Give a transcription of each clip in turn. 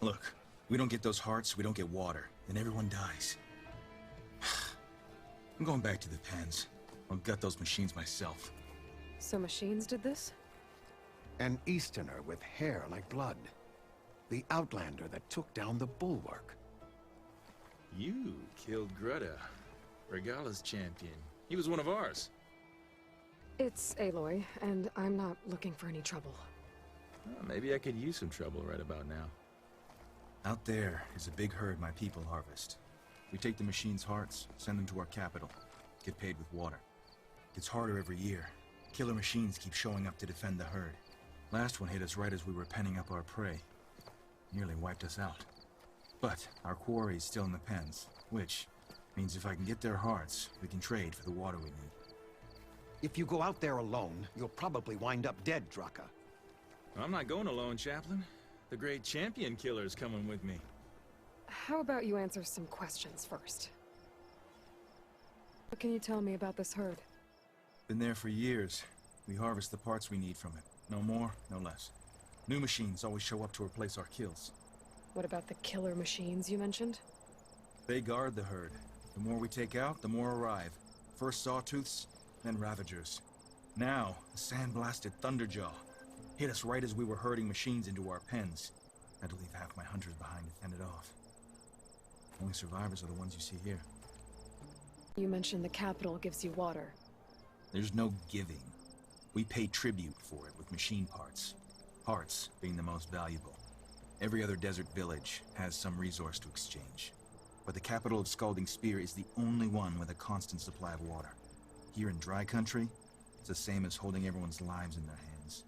Look, we don't get those hearts, we don't get water, then everyone dies. I'm going back to the pens. I'll gut those machines myself. So machines did this? An Easterner with hair like blood. The Outlander that took down the Bulwark. You killed Greta, Regala's champion. He was one of ours. It's Aloy, and I'm not looking for any trouble. Well, maybe I could use some trouble right about now. Out there is a big herd my people harvest. We take the machines' hearts, send them to our capital, get paid with water. Gets harder every year. Killer machines keep showing up to defend the herd. Last one hit us right as we were penning up our prey. Nearly wiped us out. But our quarry is still in the pens, which means if I can get their hearts, we can trade for the water we need. If you go out there alone, you'll probably wind up dead, Draka. I'm not going alone, Chaplain. The great champion killer's coming with me. How about you answer some questions first? What can you tell me about this herd? Been there for years. We harvest the parts we need from it. No more, no less. New machines always show up to replace our kills. What about the killer machines you mentioned? They guard the herd. The more we take out, the more arrive. First sawtooths, then ravagers. Now, the sand-blasted Thunderjaw. Hit us right as we were herding machines into our pens. Had to leave half my hunters behind to fend it off. Only survivors are the ones you see here. You mentioned the capital gives you water. There's no giving. We pay tribute for it with machine parts. Hearts being the most valuable. Every other desert village has some resource to exchange. But the capital of Scalding Spear is the only one with a constant supply of water. Here in dry country, it's the same as holding everyone's lives in their hands.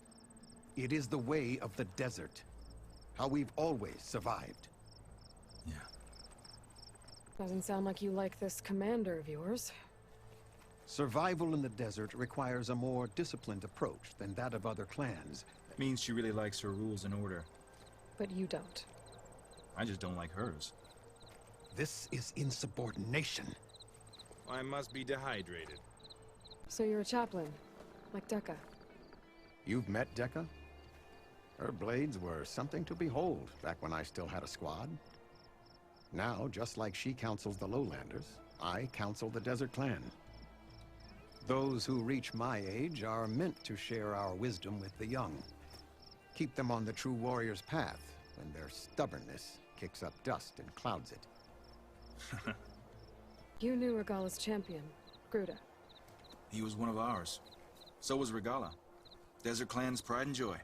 It is the way of the desert. How we've always survived. Yeah. Doesn't sound like you like this commander of yours. Survival in the desert requires a more disciplined approach than that of other clans. That means she really likes her rules and order. But you don't. I just don't like hers. This is insubordination. I must be dehydrated. So you're a chaplain, like Dekka. You've met Dekka? Her blades were something to behold back when I still had a squad. Now, just like she counsels the lowlanders, I counsel the desert clan. Those who reach my age are meant to share our wisdom with the young. Keep them on the true warrior's path when their stubbornness kicks up dust and clouds it. You knew Regala's champion, Gruta. He was one of ours. So was Regala. Desert Clan's pride and joy.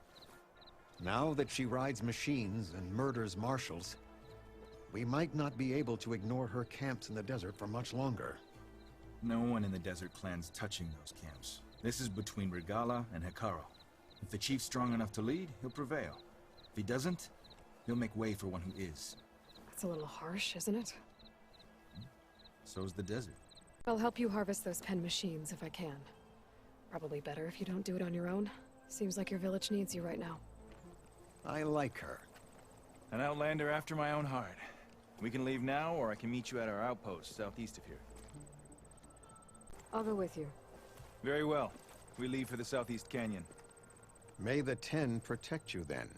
Now that she rides machines and murders marshals, we might not be able to ignore her camps in the desert for much longer. No one in the Desert Clan's touching those camps. This is between Regala and Hekarro. If the chief's strong enough to lead, he'll prevail. If he doesn't, he'll make way for one who is. That's a little harsh, isn't it? So's the desert. I'll help you harvest those pen machines if I can. Probably better if you don't do it on your own. Seems like your village needs you right now. I like her. An outlander after my own heart. We can leave now, or I can meet you at our outpost southeast of here. I'll go with you. Very well. We leave for the southeast canyon. May the Ten protect you then.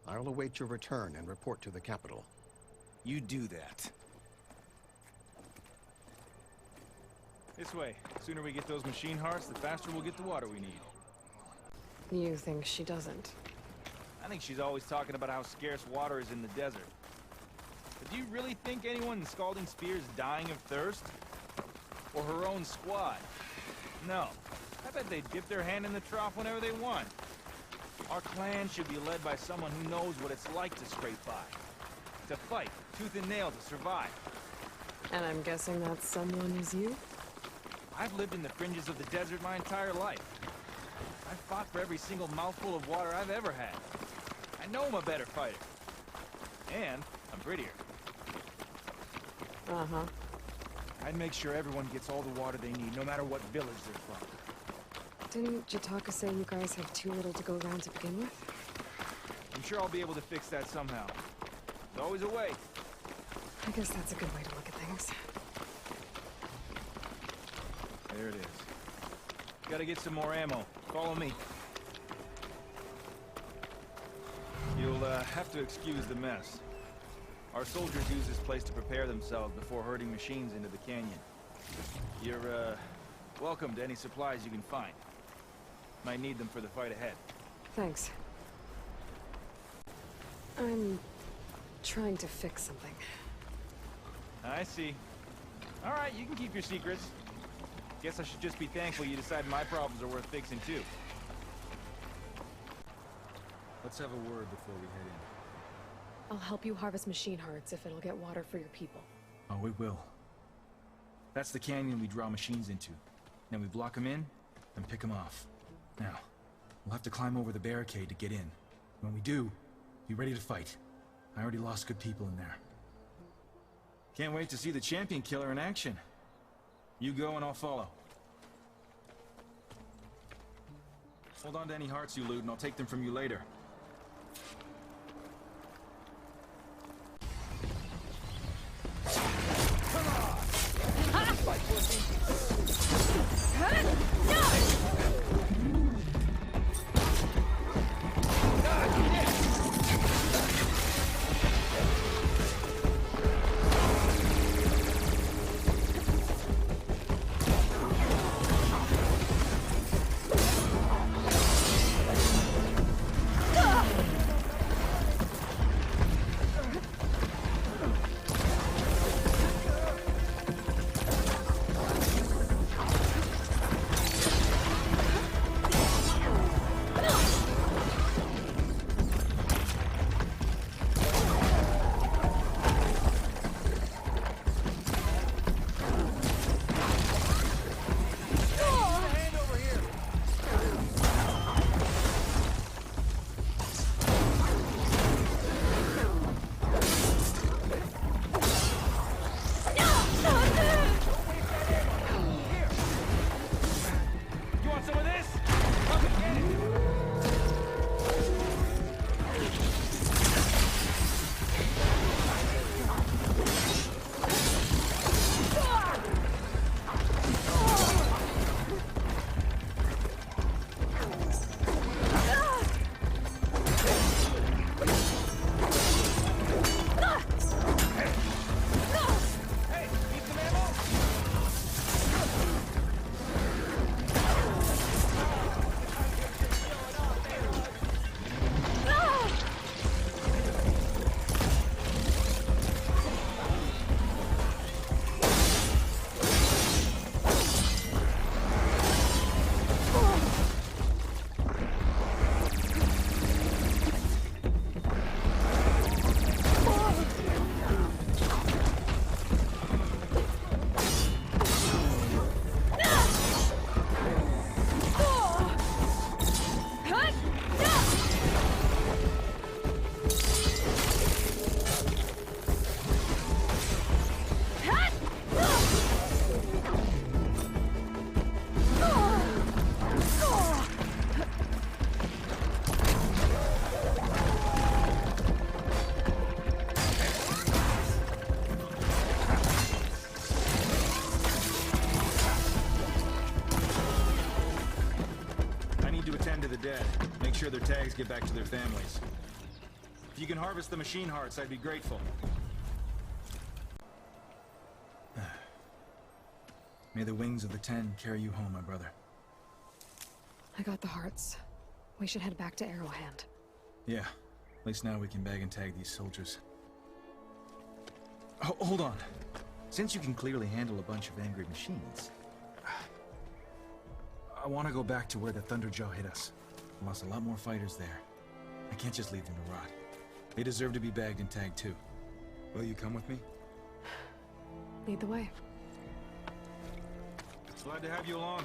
I'll await your return and report to the capital. You do that. This way. The sooner we get those machine hearts, the faster we'll get the water we need. You think she doesn't? I think she's always talking about how scarce water is in the desert. But do you really think anyone in Scalding Spear is dying of thirst? Or her own squad? No. I bet they'd dip their hand in the trough whenever they want. Our clan should be led by someone who knows what it's like to scrape by. To fight, tooth and nail to survive. And I'm guessing that someone is you? I've lived in the fringes of the desert my entire life. I've fought for every single mouthful of water I've ever had. I know I'm a better fighter. And I'm prettier. Uh-huh. I'd make sure everyone gets all the water they need, no matter what village they're from. Didn't Jataka say you guys have too little to go around to begin with? I'm sure I'll be able to fix that somehow. There's always a way. I guess that's a good way to look at things. There it is. Gotta get some more ammo. Follow me. You'll have to excuse the mess. Our soldiers use this place to prepare themselves before herding machines into the canyon. You're, welcome to any supplies you can find. Might need them for the fight ahead. Thanks. I'm trying to fix something. I see. All right, you can keep your secrets. Guess I should just be thankful you decided my problems are worth fixing too. Let's have a word before we head in. I'll help you harvest machine hearts if it'll get water for your people. Oh, it will. That's the canyon we draw machines into. Then we block them in, then pick them off. Now, we'll have to climb over the barricade to get in. When we do, be ready to fight. I already lost good people in there. Can't wait to see the champion killer in action. You go and I'll follow. Hold on to any hearts you loot and I'll take them from you later. Make sure their tags get back to their families. If you can harvest the machine hearts, I'd be grateful. May the wings of the Ten carry you home, my brother. I got the hearts. We should head back to Arrowhand. Yeah. At least now we can bag and tag these soldiers. Oh, hold on. Since you can clearly handle a bunch of angry machines, I want to go back to where the Thunderjaw hit us. I lost a lot more fighters there. I can't just leave them to rot. They deserve to be bagged and tagged too. Will you come with me? Lead the way. Glad to have you along.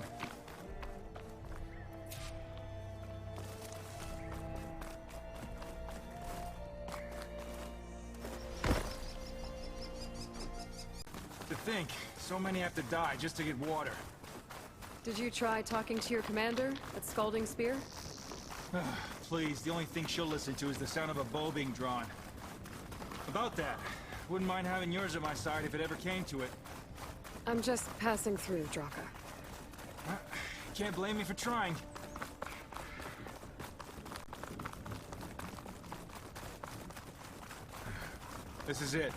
To think, so many have to die just to get water. Did you try talking to your commander at Scalding Spear? Please, the only thing she'll listen to is the sound of a bow being drawn. About that, wouldn't mind having yours at my side if it ever came to it. I'm just passing through, Draka. Can't blame me for trying. This is it.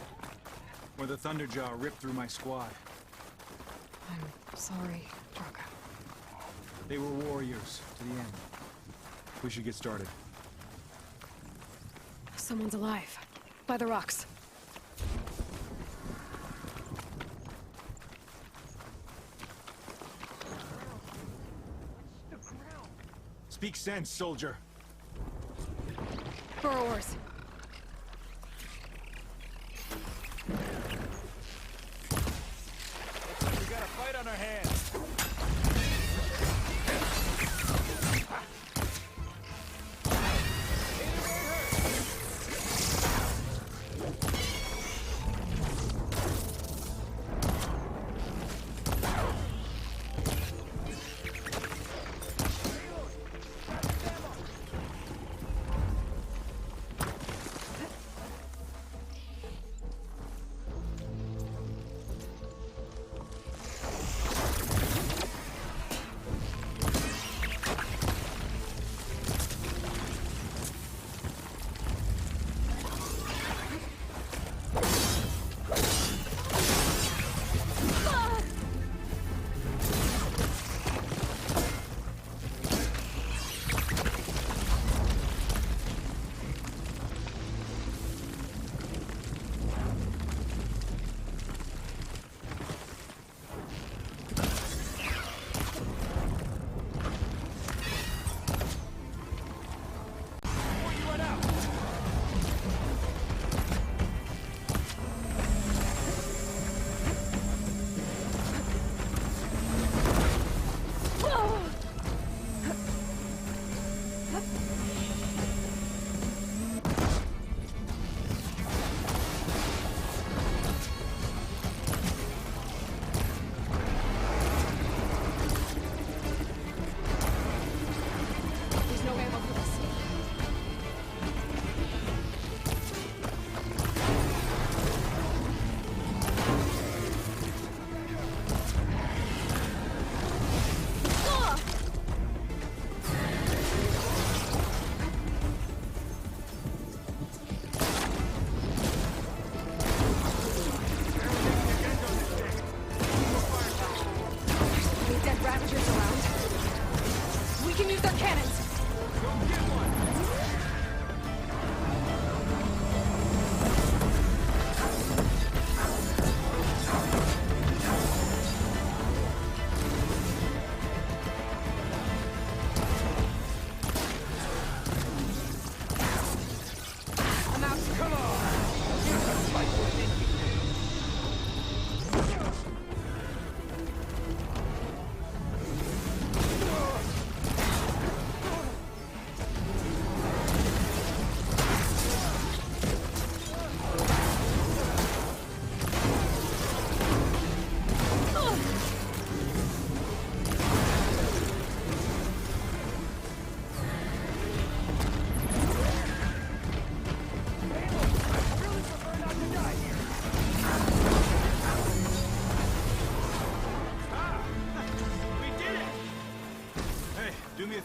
Where the Thunderjaw ripped through my squad. I'm sorry, Draka. They were warriors to the end. We should get started. Someone's alive. By the rocks. Speak sense, soldier. Burrowers. We got a fight on our hands.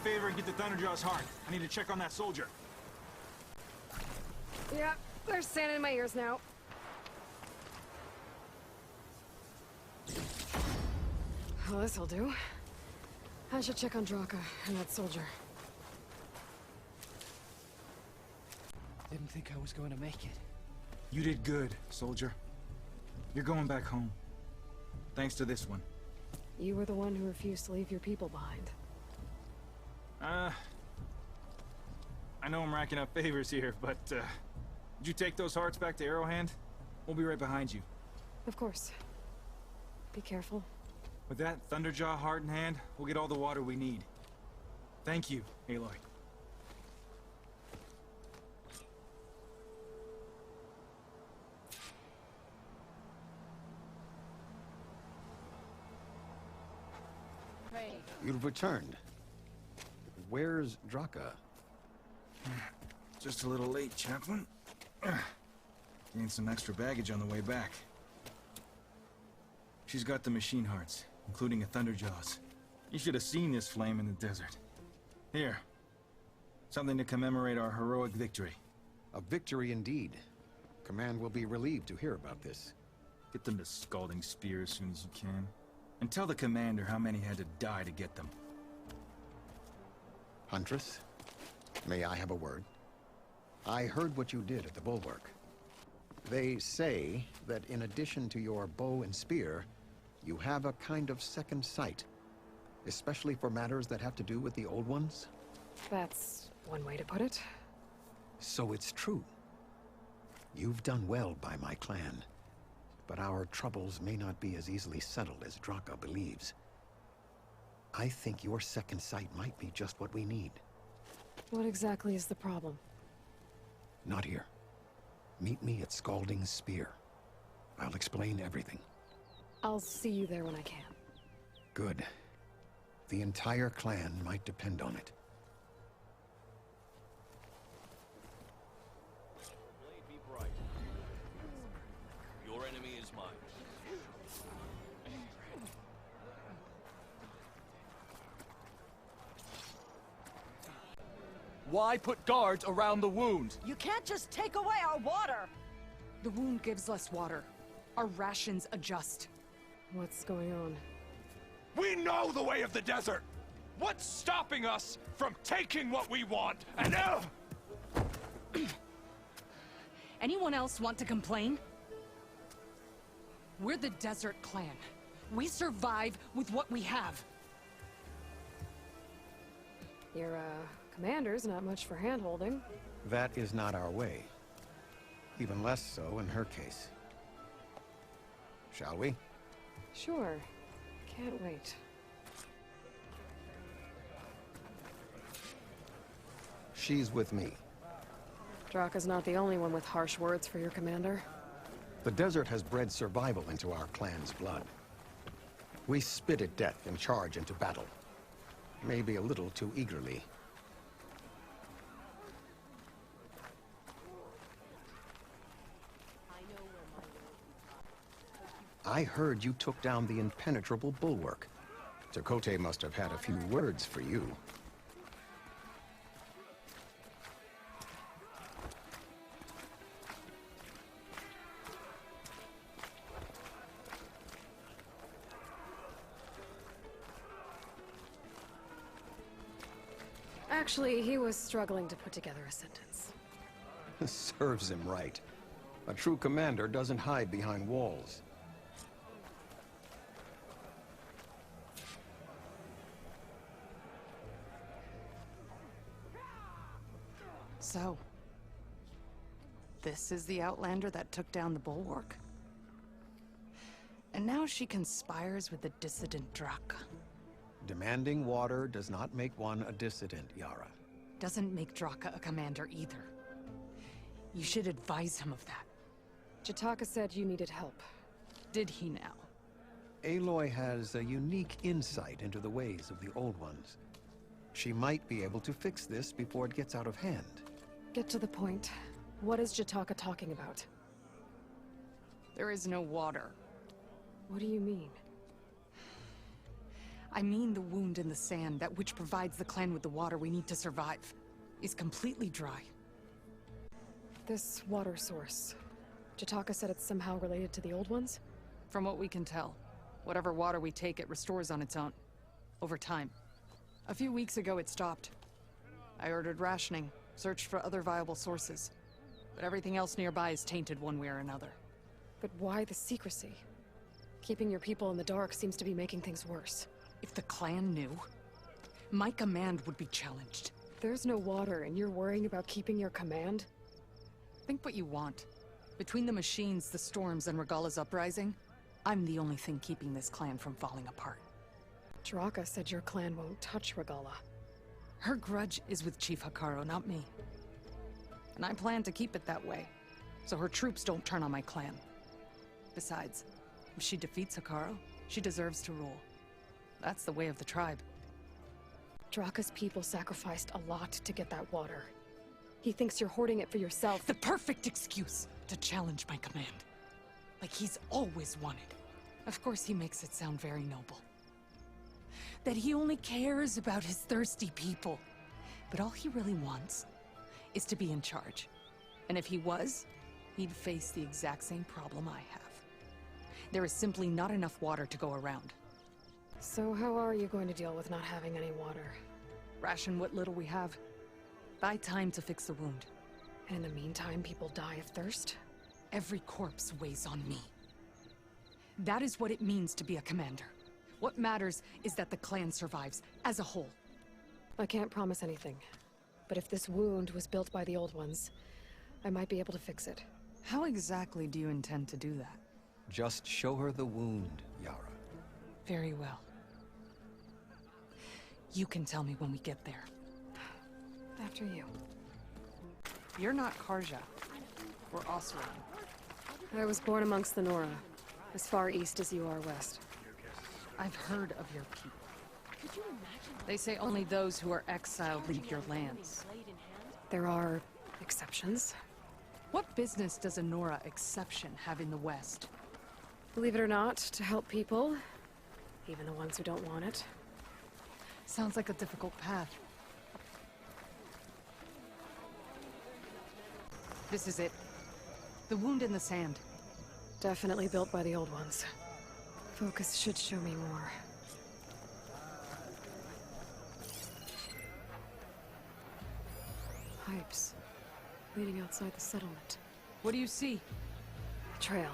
favor and get the Thunderjaw's heart. I need to check on that soldier. Yeah, they're standing in my ears now. Well, this'll do. I should check on Draka and that soldier. Didn't think I was going to make it. You did good, soldier. You're going back home. Thanks to this one. You were the one who refused to leave your people behind. I know I'm racking up favors here, but, did you take those hearts back to Arrowhand? We'll be right behind you. Of course. Be careful. With that Thunderjaw heart in hand, we'll get all the water we need. Thank you, Aloy. You've returned. Where's Draka? Just a little late, Chaplain. Gained some extra baggage on the way back. She's got the machine hearts, including a Thunderjaw's. You should have seen this flame in the desert. Here. Something to commemorate our heroic victory. A victory indeed. Command will be relieved to hear about this. Get them to Scalding Spear as soon as you can. And tell the commander how many had to die to get them. Huntress, may I have a word? I heard what you did at the bulwark. They say that in addition to your bow and spear, you have a kind of second sight, especially for matters that have to do with the old ones. That's one way to put it. So it's true. You've done well by my clan, but our troubles may not be as easily settled as Draka believes. I think your second sight might be just what we need. What exactly is the problem? Not here. Meet me at Scalding Spear. I'll explain everything. I'll see you there when I can. Good. The entire clan might depend on it. Blade be bright. Your enemy is mine. Why put guards around the wound? You can't just take away our water! The wound gives less water. Our rations adjust. What's going on? We know the way of the desert! What's stopping us from taking what we want? And Anyone else want to complain? We're the Desert Clan. We survive with what we have. Your, commander's not much for hand-holding. That is not our way. Even less so in her case. Shall we? Sure. Can't wait. She's with me. Draka's not the only one with harsh words for your commander. The desert has bred survival into our clan's blood. We spit at death and charge into battle. Maybe a little too eagerly. I heard you took down the impenetrable bulwark. Chakotay must have had a few words for you. Actually, he was struggling to put together a sentence. Serves him right. A true commander doesn't hide behind walls. So, this is the Outlander that took down the bulwark? And now she conspires with the dissident Draka. Demanding water does not make one a dissident, Yara. Doesn't make Draka a commander either. You should advise him of that. Jataka said you needed help. Did he now? Aloy has a unique insight into the ways of the Old Ones. She might be able to fix this before it gets out of hand. Get to the point. What is Jataka talking about? There is no water. What do you mean? I mean the wound in the sand, that which provides the clan with the water we need to survive, is completely dry. This water source. Jataka said it's somehow related to the Old Ones? From what we can tell, whatever water we take, it restores on its own. Over time. A few weeks ago, it stopped. I ordered rationing, searched for other viable sources. But everything else nearby is tainted one way or another. But why the secrecy? Keeping your people in the dark seems to be making things worse. If the clan knew, my command would be challenged. There's no water, and you're worrying about keeping your command? Think what you want. Between the machines, the storms, and Regala's uprising, I'm the only thing keeping this clan from falling apart. Draka said your clan won't touch Regala. Her grudge is with Chief Hakaro, not me. And I plan to keep it that way, so her troops don't turn on my clan. Besides, if she defeats Hakaro, she deserves to rule. That's the way of the tribe. Draka's people sacrificed a lot to get that water. He thinks you're hoarding it for yourself. The perfect excuse to challenge my command. Like he's always wanted. Of course he makes it sound very noble. That he only cares about his thirsty people. But all he really wants is to be in charge. And if he was, he'd face the exact same problem I have. There is simply not enough water to go around. So how are you going to deal with not having any water? Ration what little we have. Buy time to fix the wound. And in the meantime, people die of thirst? Every corpse weighs on me. That is what it means to be a commander. What matters is that the clan survives, as a whole. I can't promise anything. But if this wound was built by the old ones, I might be able to fix it. How exactly do you intend to do that? Just show her the wound, Yara. Very well. You can tell me when we get there. After you. You're not Karja. We're Osran. I was born amongst the Nora, as far east as you are west. I've heard of your people. They say only those who are exiled leave your lands. There are exceptions. What business does a Nora exception have in the West? Believe it or not, to help people, even the ones who don't want it. Sounds like a difficult path. This is it. The wound in the sand. Definitely built by the old ones. Focus should show me more. Pipes. Leading outside the settlement. What do you see? A trail.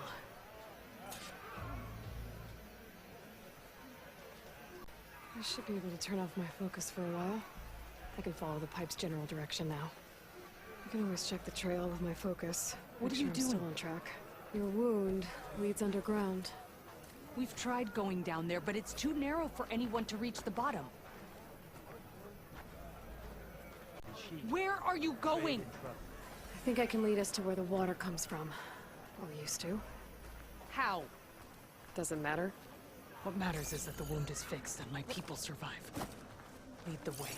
I should be able to turn off my focus for a while. I can follow the pipe's general direction now. I can always check the trail with my focus. What Make are you sure I'm doing? still on track. Your wound leads underground. We've tried going down there, but it's too narrow for anyone to reach the bottom. Where are you going? I think I can lead us to where the water comes from. Or used to. How? Doesn't matter. What matters is that the wound is fixed and my people survive. Lead the way.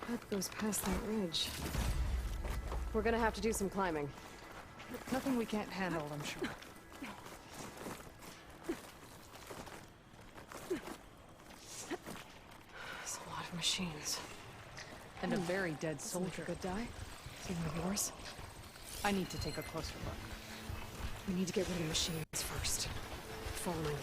Pipe goes past that ridge. We're gonna have to do some climbing. Nothing we can't handle, I'm sure. There's a lot of machines. And a very dead Doesn't look soldier. a good die. See one of yours? I need to take a closer look. We need to get rid of the machines first. Follow my lead.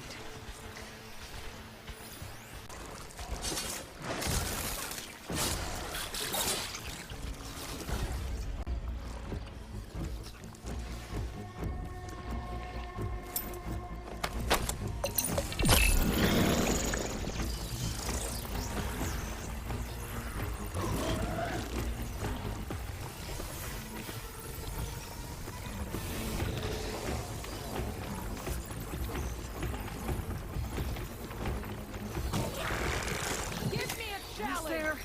There.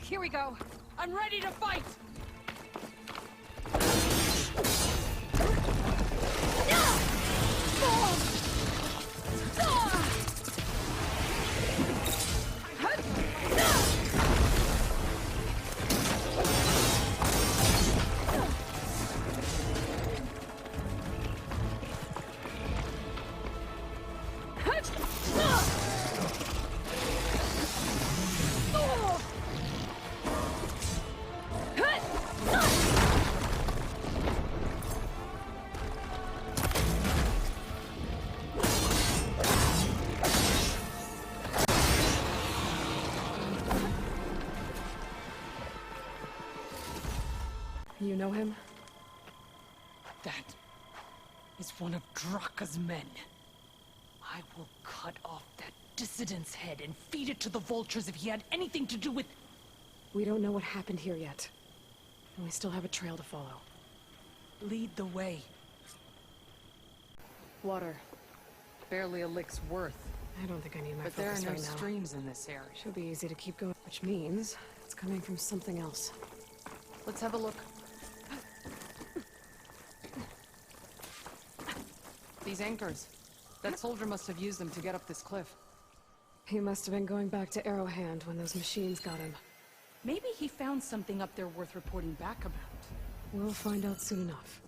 Here we go. I'm ready to fight! know him? That is one of Draka's men. I will cut off that dissident's head and feed it to the vultures if he had anything to do with... We don't know what happened here yet. And we still have a trail to follow. Lead the way. Water. Barely a lick's worth. I don't think I need my But there are focus no right now. streams in this area. Should be easy to keep going, which means it's coming from something else. Let's have a look. These anchors. That soldier must have used them to get up this cliff. He must have been going back to Arrowhand when those machines got him. Maybe he found something up there worth reporting back about. We'll find out soon enough.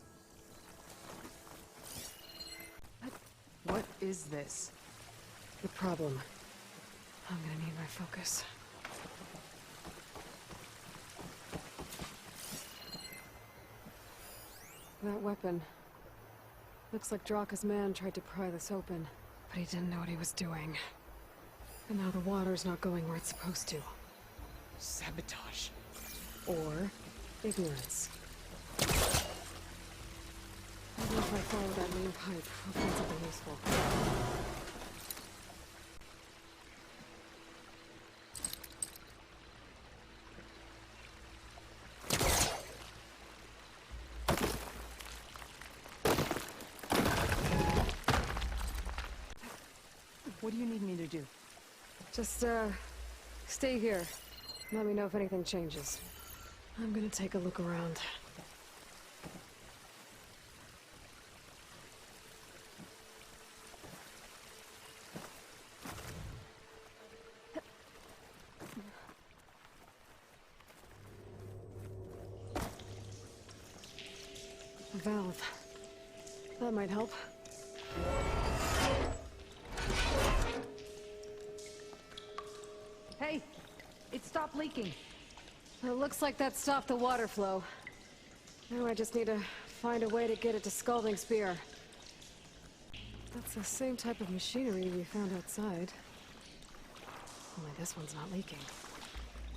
What is this? The problem. I'm gonna need my focus. That weapon. Looks like Draka's man tried to pry this open, but he didn't know what he was doing. And now the water's not going where it's supposed to. Sabotage. Or ignorance. Maybe if I follow that main pipe, I'll find something useful. What do you need me to do? Just, stay here. Let me know if anything changes. I'm gonna take a look around. A valve. That might help. Hey! It stopped leaking. It looks like that stopped the water flow. Now I just need to find a way to get it to Scalding Spear. That's the same type of machinery we found outside. Only this one's not leaking.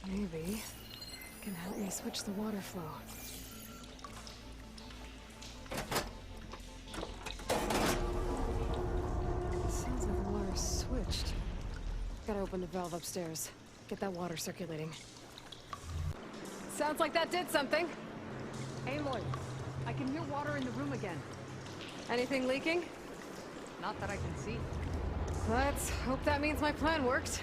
Maybe it can help me switch the water flow. Sounds like the water's switched. Gotta open the valve upstairs. Get that water circulating. Sounds like that did something. Aloy, I can hear water in the room again. Anything leaking? Not that I can see. Let's hope that means my plan worked.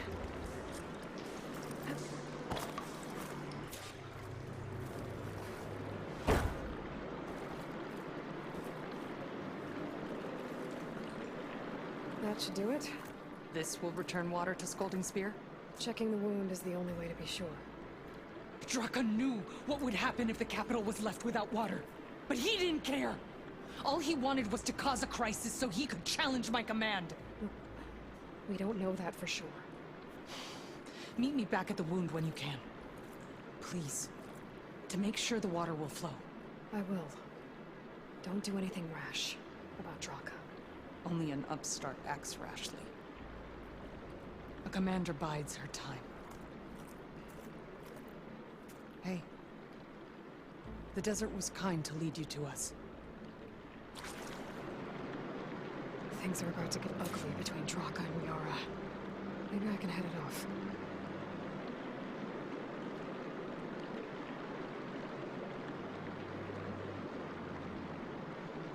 That should do it. This will return water to Scalding Spear? Checking the wound is the only way to be sure. Draka knew what would happen if the capital was left without water. But he didn't care! All he wanted was to cause a crisis so he could challenge my command. We don't know that for sure. Meet me back at the wound when you can. Please. To make sure the water will flow. I will. Don't do anything rash about Draka. Only an upstart acts rashly. A commander bides her time. Hey. The desert was kind to lead you to us. Things are about to get ugly between Draka and Yara. Maybe I can head it off.